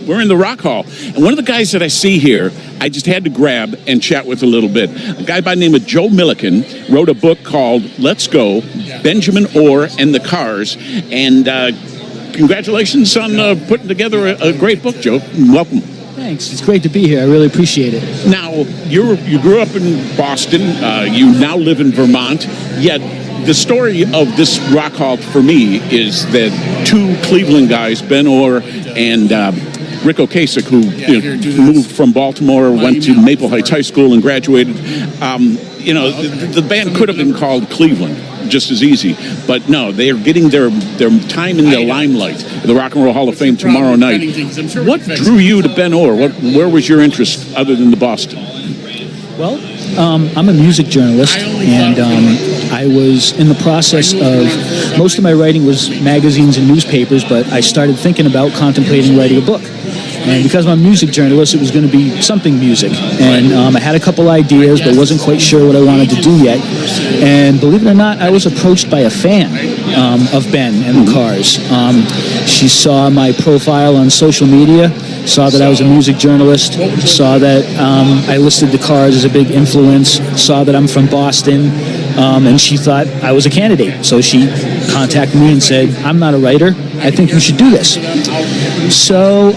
We're in the Rock Hall. And one of the guys that I see here, I just had to grab and chat with a little bit. A guy by the name of Joe Milliken wrote a book called Let's Go, Benjamin Orr and the Cars. And congratulations on putting together a great book, Joe. Welcome. Thanks. It's great to be here. I really appreciate it. Now, you grew up in Boston. You now live in Vermont. Yet the story of this Rock Hall for me is that two Cleveland guys, Ben Orr and Rick Ocasek, who moved from Baltimore, went to Maple Heights High School and graduated. The band could have been called Cleveland just as easy, but no, they are getting their time in the limelight. The Rock and Roll Hall of Fame tomorrow night. What drew you to Ben Orr? Where was your interest other than the Boston? Well, I'm a music journalist, and I was in the process of, most of my writing was magazines and newspapers, but I started thinking about contemplating writing a book. And because I'm a music journalist, it was going to be something music. And I had a couple ideas, but wasn't quite sure what I wanted to do yet. And believe it or not, I was approached by a fan of Ben and the Cars. She saw my profile on social media, saw that I was a music journalist, saw that I listed the Cars as a big influence, saw that I'm from Boston, and she thought I was a candidate. So she contacted me and said, I'm not a writer, I think you should do this. So,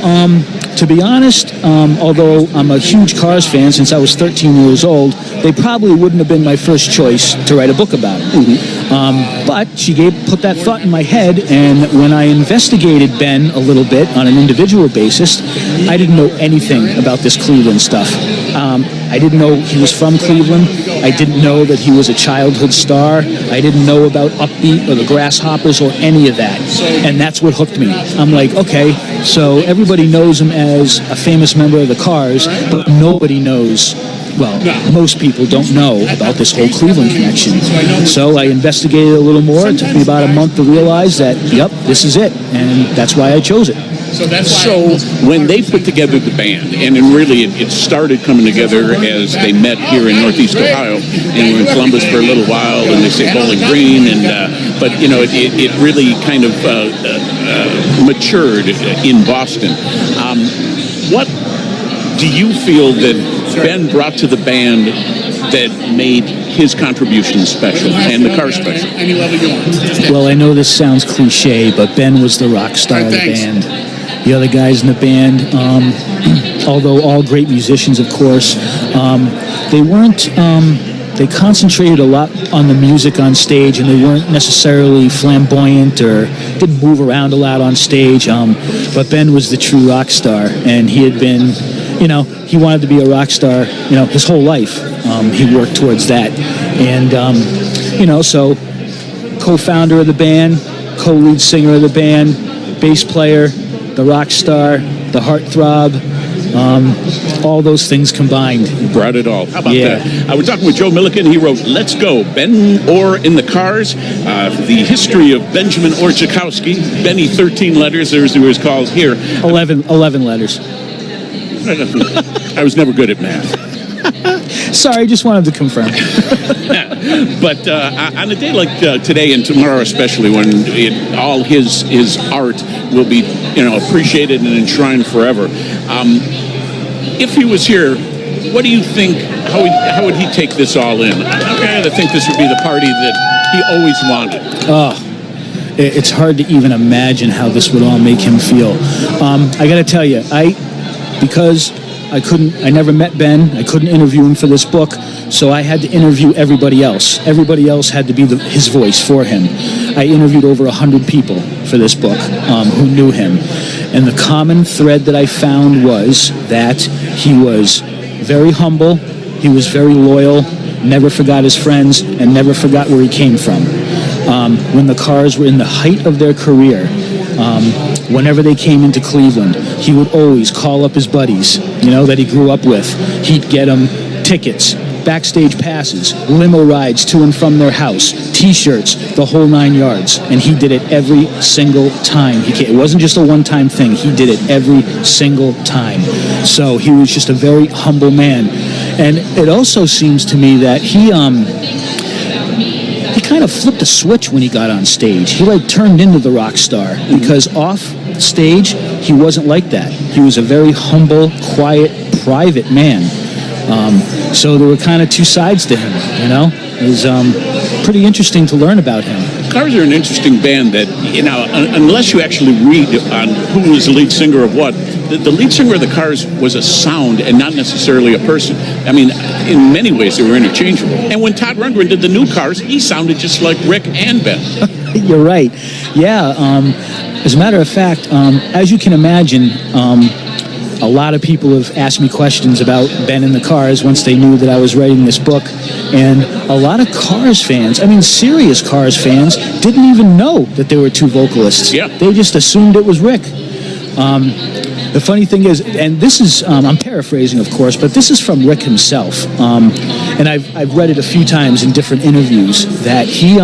to be honest, although I'm a huge Cars fan since I was 13 years old, they probably wouldn't have been my first choice to write a book about it. But she put that thought in my head, and when I investigated Ben a little bit on an individual basis, I didn't know anything about this Cleveland stuff. I didn't know he was from Cleveland. I didn't know that he was a childhood star. I didn't know about Upbeat or the Grasshoppers or any of that. And that's what hooked me. I'm like, okay, so everybody knows him as a famous member of the Cars, but nobody knows, well, most people don't know about this whole Cleveland connection. So I investigated a little more. It took me about a month to realize that, yep, this is it. And that's why I chose it. So when they put together the band, and really it started coming together as they met here in Northeast Ohio, and were in Columbus for a little while, and they say Bowling Green, but it really kind of matured in Boston. What do you feel that Ben brought to the band that made his contribution special and the Cars special? Well, I know this sounds cliche, but Ben was the rock star of the band. The other guys in the band, although all great musicians, of course, they weren't, they concentrated a lot on the music on stage, and they weren't necessarily flamboyant or didn't move around a lot on stage. But Ben was the true rock star, and he had been, he wanted to be a rock star, his whole life. He worked towards that. And, so co-founder of the band, co-lead singer of the band, bass player, the rock star, the heartthrob, all those things combined. You brought it all. How about that? I was talking with Joe Milliken. He wrote Let's Go, Ben Orr in the Cars, the history of Benjamin Orchakowski, Benny 13 letters, as he was called here. 11 letters. I was never good at math. Sorry, just wanted to confirm. But on a day like today and tomorrow especially, when all his art will be appreciated and enshrined forever, if he was here, what do you think, how would he take this all in? I think this would be the party that he always wanted. It's hard to even imagine how this would all make him feel. I got to tell you, because I never met Ben. I couldn't interview him for this book, so I had to interview everybody else. Everybody else had to be his voice for him. I interviewed over 100 people for this book who knew him. And the common thread that I found was that he was very humble, he was very loyal, never forgot his friends, and never forgot where he came from. When the Cars were in the height of their career, whenever they came into Cleveland, he would always call up his buddies, that he grew up with. He'd get them tickets, backstage passes, limo rides to and from their house, T-shirts, the whole 9 yards. And he did it every single time. It wasn't just a one-time thing. He did it every single time. So he was just a very humble man. And it also seems to me that he kind of flipped a switch when he got on stage. He turned into the rock star, because off stage he wasn't like that. He was a very humble, quiet, private man. So there were kind of two sides to him, you know? It was pretty interesting to learn about him. Cars are an interesting band that, you know, unless you actually read on who was the lead singer of what, the lead singer of the Cars was a sound and not necessarily a person. I mean, in many ways they were interchangeable. And when Todd Rundgren did the new Cars, he sounded just like Rick and Ben. You're right. Yeah. As a matter of fact, as you can imagine, a lot of people have asked me questions about Ben and the Cars once they knew that I was writing this book. And a lot of Cars fans, I mean serious Cars fans, didn't even know that there were two vocalists. Yeah. They just assumed it was Rick. The funny thing is, and this is, I'm paraphrasing of course, but this is from Rick himself. And I've read it a few times in different interviews that he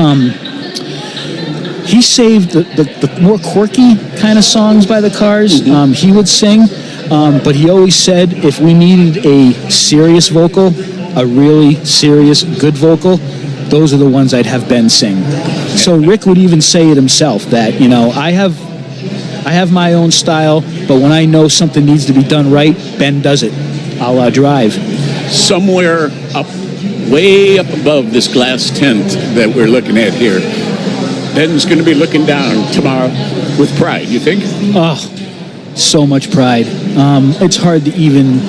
saved the more quirky kind of songs by the Cars. He would sing. But he always said if we needed a serious vocal, a really serious, good vocal, those are the ones I'd have Ben sing. So Rick would even say it himself that, you know, I have my own style, but when I know something needs to be done right, Ben does it, a la Drive. Somewhere up, way up above this glass tent that we're looking at here, Ben's going to be looking down tomorrow with pride, you think? Oh, so much pride. It's hard to even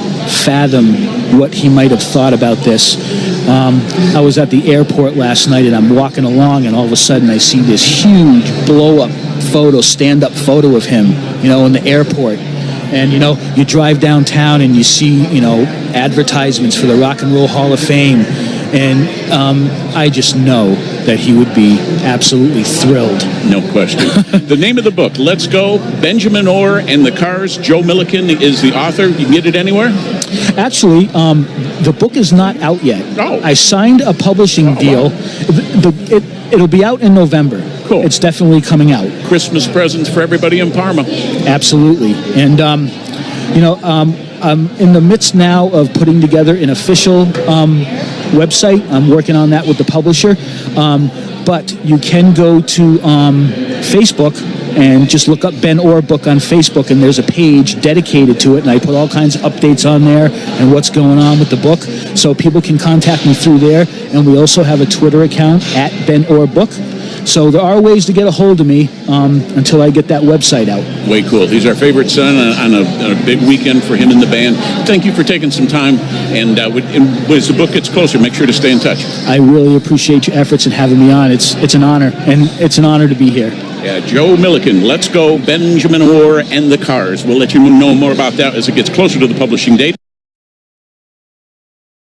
fathom what he might have thought about this. I was at the airport last night and I'm walking along and all of a sudden I see this huge blow-up photo, stand-up photo of him, you know, in the airport. And, you know, you drive downtown and you see, you know, advertisements for the Rock and Roll Hall of Fame. And I just know that he would be absolutely thrilled. No question. The name of the book, Let's Go, Benjamin Orr and the Cars. Joe Milliken is the author. You can get it anywhere? Actually, the book is not out yet. Oh. I signed a publishing deal. Wow. It'll be out in November. Cool. It's definitely coming out. Christmas presents for everybody in Parma. Absolutely. And, you know, I'm in the midst now of putting together an official website. I'm working on that with the publisher. But you can go to Facebook and just look up Ben Orr Book on Facebook, and there's a page dedicated to it, and I put all kinds of updates on there and what's going on with the book, so people can contact me through there. And we also have a Twitter account at Ben Orr Book. So there are ways to get a hold of me until I get that website out. Way cool. He's our favorite son on a big weekend for him and the band. Thank you for taking some time. And as the book gets closer, make sure to stay in touch. I really appreciate your efforts in having me on. It's an honor, and it's an honor to be here. Yeah, Joe Milliken, Let's Go, Benjamin Orr and the Cars. We'll let you know more about that as it gets closer to the publishing date.